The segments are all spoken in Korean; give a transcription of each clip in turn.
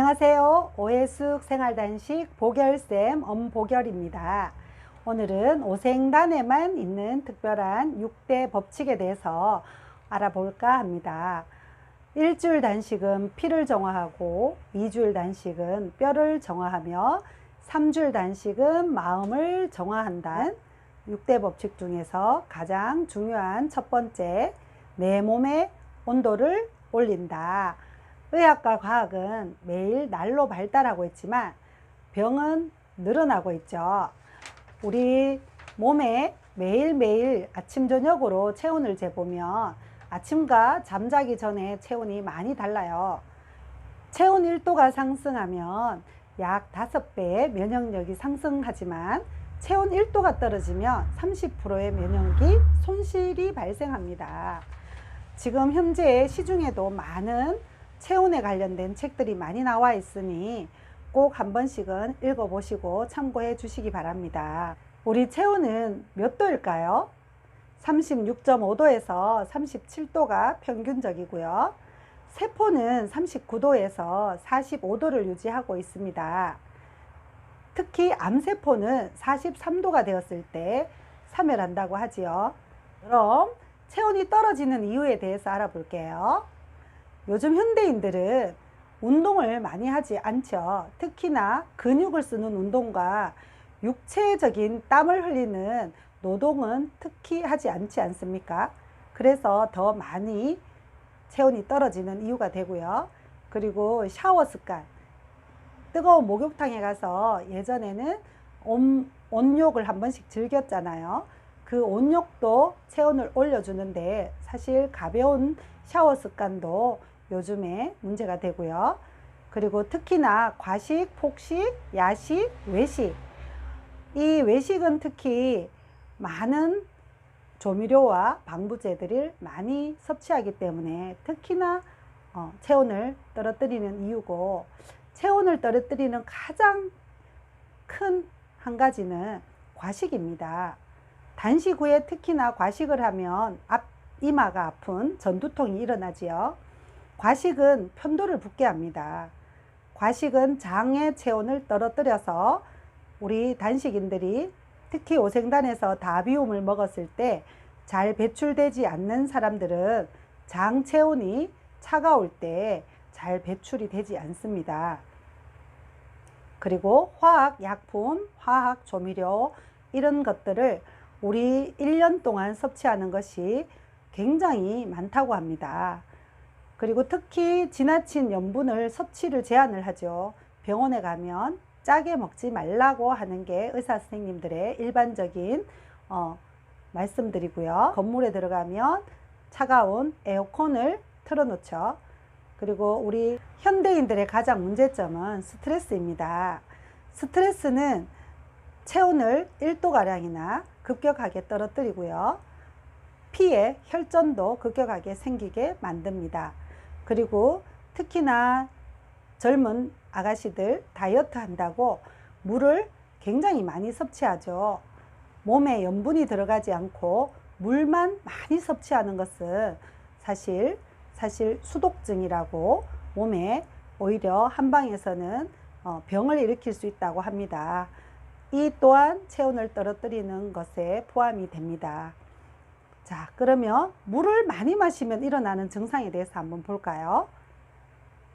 안녕하세요. 오해숙 생활단식 보결쌤 엄보결입니다. 오늘은 오생단에만 있는 특별한 6대 법칙에 대해서 알아볼까 합니다. 1주일 단식은 피를 정화하고 2주일 단식은 뼈를 정화하며 3주일 단식은 마음을 정화한다는 6대 법칙 중에서 가장 중요한 첫 번째, 내 몸의 온도를 올린다. 의학과 과학은 매일 날로 발달하고 있지만 병은 늘어나고 있죠. 우리 몸에 매일매일 아침 저녁으로 체온을 재보면 아침과 잠자기 전에 체온이 많이 달라요. 체온 1도가 상승하면 약 5배의 면역력이 상승하지만 체온 1도가 떨어지면 30%의 면역력이 손실이 발생합니다. 지금 현재 시중에도 많은 체온에 관련된 책들이 많이 나와 있으니 꼭 한 번씩은 읽어보시고 참고해 주시기 바랍니다. 우리 체온은 몇 도일까요? 36.5도에서 37도가 평균적이고요. 세포는 39도에서 45도를 유지하고 있습니다. 특히 암세포는 43도가 되었을 때 사멸한다고 하지요. 그럼 체온이 떨어지는 이유에 대해서 알아볼게요. 요즘 현대인들은 운동을 많이 하지 않죠. 특히나 근육을 쓰는 운동과 육체적인 땀을 흘리는 노동은 특히 하지 않지 않습니까? 그래서 더 많이 체온이 떨어지는 이유가 되고요. 그리고 샤워 습관, 뜨거운 목욕탕에 가서 예전에는 온욕을 한 번씩 즐겼잖아요. 그 온욕도 체온을 올려주는데 사실 가벼운 샤워 습관도 요즘에 문제가 되고요. 그리고 특히나 과식, 폭식, 야식, 외식, 이 외식은 특히 많은 조미료와 방부제들을 많이 섭취하기 때문에 특히나 체온을 떨어뜨리는 이유고, 체온을 떨어뜨리는 가장 큰 한 가지는 과식입니다. 단식 후에 특히나 과식을 하면 이마가 아픈 전두통이 일어나지요. 과식은 편도를 붓게 합니다. 과식은 장의 체온을 떨어뜨려서 우리 단식인들이 특히 오생단에서 다비움을 먹었을 때 잘 배출되지 않는 사람들은 장 체온이 차가울 때 잘 배출이 되지 않습니다. 그리고 화학 약품, 화학 조미료 이런 것들을 우리 1년 동안 섭취하는 것이 굉장히 많다고 합니다. 그리고 특히 지나친 염분을 섭취를 제한을 하죠. 병원에 가면 짜게 먹지 말라고 하는 게 의사 선생님들의 일반적인 말씀드리고요. 건물에 들어가면 차가운 에어컨을 틀어놓죠. 그리고 우리 현대인들의 가장 문제점은 스트레스입니다. 스트레스는 체온을 1도가량이나 급격하게 떨어뜨리고요. 피에 혈전도 급격하게 생기게 만듭니다. 그리고 특히나 젊은 아가씨들 다이어트 한다고 물을 굉장히 많이 섭취하죠. 몸에 염분이 들어가지 않고 물만 많이 섭취하는 것은 사실 수독증이라고, 몸에 오히려 한방에서는 병을 일으킬 수 있다고 합니다. 이 또한 체온을 떨어뜨리는 것에 포함이 됩니다. 자, 그러면 물을 많이 마시면 일어나는 증상에 대해서 한번 볼까요?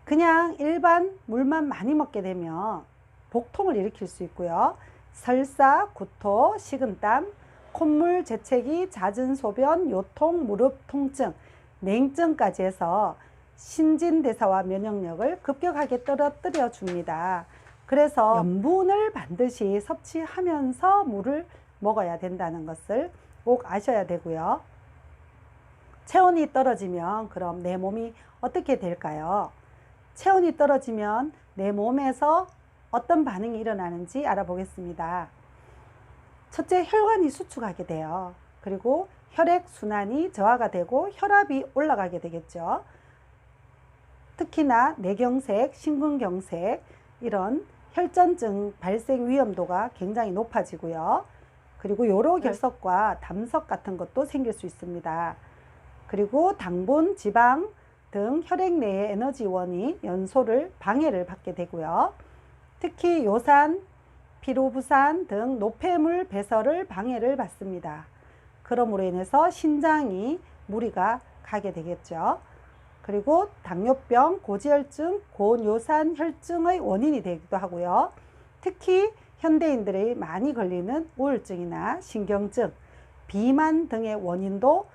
그냥 일반 물만 많이 먹게 되면 복통을 일으킬 수 있고요. 설사, 구토, 식은땀, 콧물, 재채기, 잦은 소변, 요통, 무릎 통증, 냉증까지 해서 신진대사와 면역력을 급격하게 떨어뜨려 줍니다. 그래서 염분을 반드시 섭취하면서 물을 먹어야 된다는 것을 꼭 아셔야 되고요. 체온이 떨어지면 그럼 내 몸이 어떻게 될까요? 체온이 떨어지면 내 몸에서 어떤 반응이 일어나는지 알아보겠습니다. 첫째, 혈관이 수축하게 돼요. 그리고 혈액순환이 저하가 되고 혈압이 올라가게 되겠죠. 특히나 뇌경색, 심근경색 이런 혈전증 발생 위험도가 굉장히 높아지고요. 그리고 요로결석과 담석 같은 것도 생길 수 있습니다. 그리고 당분, 지방, 등 혈액 내의 에너지원이 연소를 방해를 받게 되고요. 특히 요산, 피로부산 등 노폐물 배설을 방해를 받습니다. 그러므로 인해서 신장이 무리가 가게 되겠죠. 그리고 당뇨병, 고지혈증, 고뇨산 혈증의 원인이 되기도 하고요. 특히 현대인들이 많이 걸리는 우울증이나 신경증, 비만 등의 원인도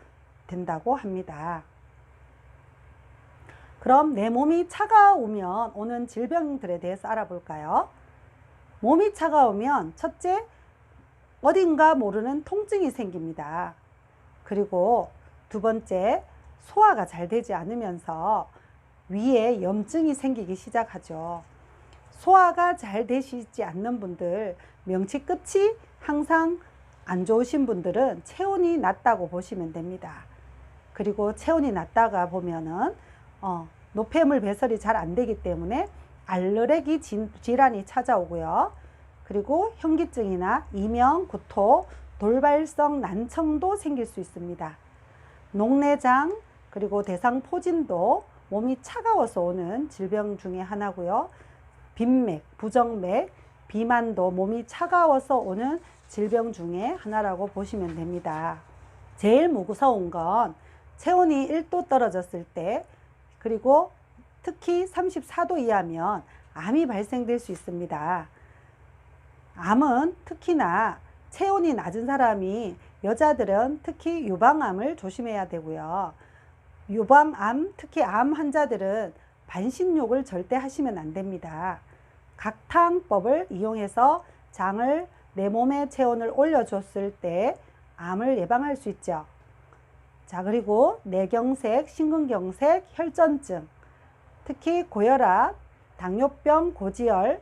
된다고 합니다. 그럼 내 몸이 차가우면 오는 질병들에 대해서 알아볼까요? 몸이 차가우면 첫째, 어딘가 모르는 통증이 생깁니다. 그리고 두 번째, 소화가 잘 되지 않으면서 위에 염증이 생기기 시작하죠. 소화가 잘 되시지 않는 분들, 명치 끝이 항상 안 좋으신 분들은 체온이 낮다고 보시면 됩니다. 그리고 체온이 낮다가 보면은 노폐물 배설이 잘 안 되기 때문에 알레르기 질환이 찾아오고요. 그리고 현기증이나 이명, 구토, 돌발성 난청도 생길 수 있습니다. 녹내장, 그리고 대상포진도 몸이 차가워서 오는 질병 중에 하나고요. 빈맥, 부정맥, 비만도 몸이 차가워서 오는 질병 중에 하나라고 보시면 됩니다. 제일 무서운 건 체온이 1도 떨어졌을 때, 그리고 특히 34도 이하면 암이 발생될 수 있습니다. 암은 특히나 체온이 낮은 사람이, 여자들은 특히 유방암을 조심해야 되고요. 유방암, 특히 암 환자들은 반신욕을 절대 하시면 안 됩니다. 각탕법을 이용해서 장을 내 몸의 체온을 올려줬을 때 암을 예방할 수 있죠. 자, 그리고 뇌경색, 심근경색, 혈전증, 특히 고혈압, 당뇨병, 고지혈,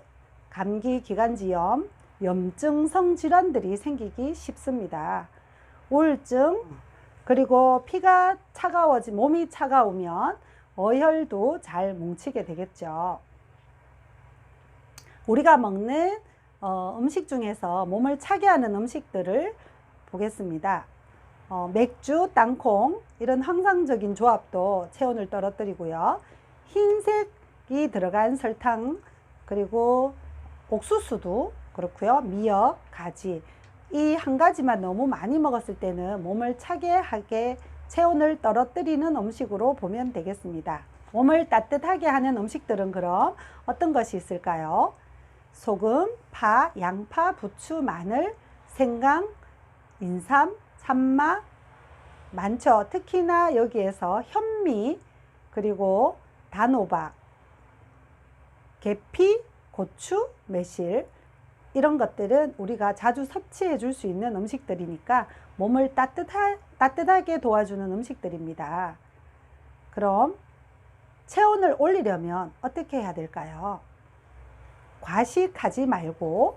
감기, 기관지염, 염증성 질환들이 생기기 쉽습니다. 우울증, 그리고 피가 몸이 차가우면 어혈도 잘 뭉치게 되겠죠. 우리가 먹는 음식 중에서 몸을 차게 하는 음식들을 보겠습니다. 맥주, 땅콩 이런 항상적인 조합도 체온을 떨어뜨리고요. 흰색이 들어간 설탕, 그리고 옥수수도 그렇고요. 미역, 가지, 이 한 가지만 너무 많이 먹었을 때는 몸을 차게 하게 체온을 떨어뜨리는 음식으로 보면 되겠습니다. 몸을 따뜻하게 하는 음식들은 그럼 어떤 것이 있을까요? 소금, 파, 양파, 부추, 마늘, 생강, 인삼, 산마 많죠. 특히나 여기에서 현미, 그리고 단호박, 계피, 고추, 매실, 이런 것들은 우리가 자주 섭취해 줄 수 있는 음식들이니까 몸을 따뜻하게 도와주는 음식들입니다. 그럼 체온을 올리려면 어떻게 해야 될까요? 과식하지 말고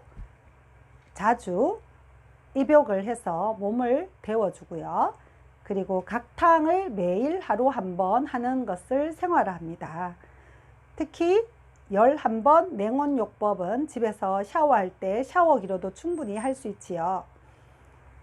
자주 입욕을 해서 몸을 데워주고요. 그리고 각탕을 매일 하루 한 번 하는 것을 생활화합니다. 특히 11번 냉온욕법은 집에서 샤워할 때 샤워기로도 충분히 할 수 있지요.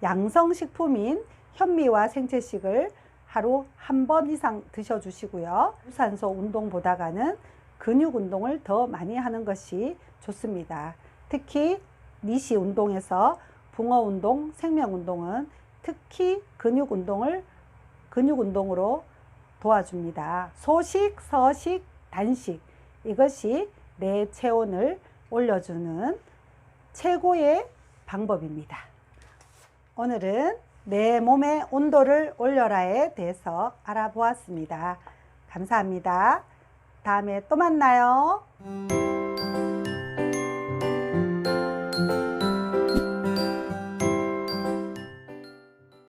양성식품인 현미와 생채식을 하루 한 번 이상 드셔주시고요. 유산소 운동보다는 근육 운동을 더 많이 하는 것이 좋습니다. 특히 니시 운동에서 붕어 운동, 생명 운동은 특히 근육 운동으로 도와줍니다. 소식, 서식, 단식, 이것이 내 체온을 올려주는 최고의 방법입니다. 오늘은 내 몸의 온도를 올려라에 대해서 알아보았습니다. 감사합니다. 다음에 또 만나요.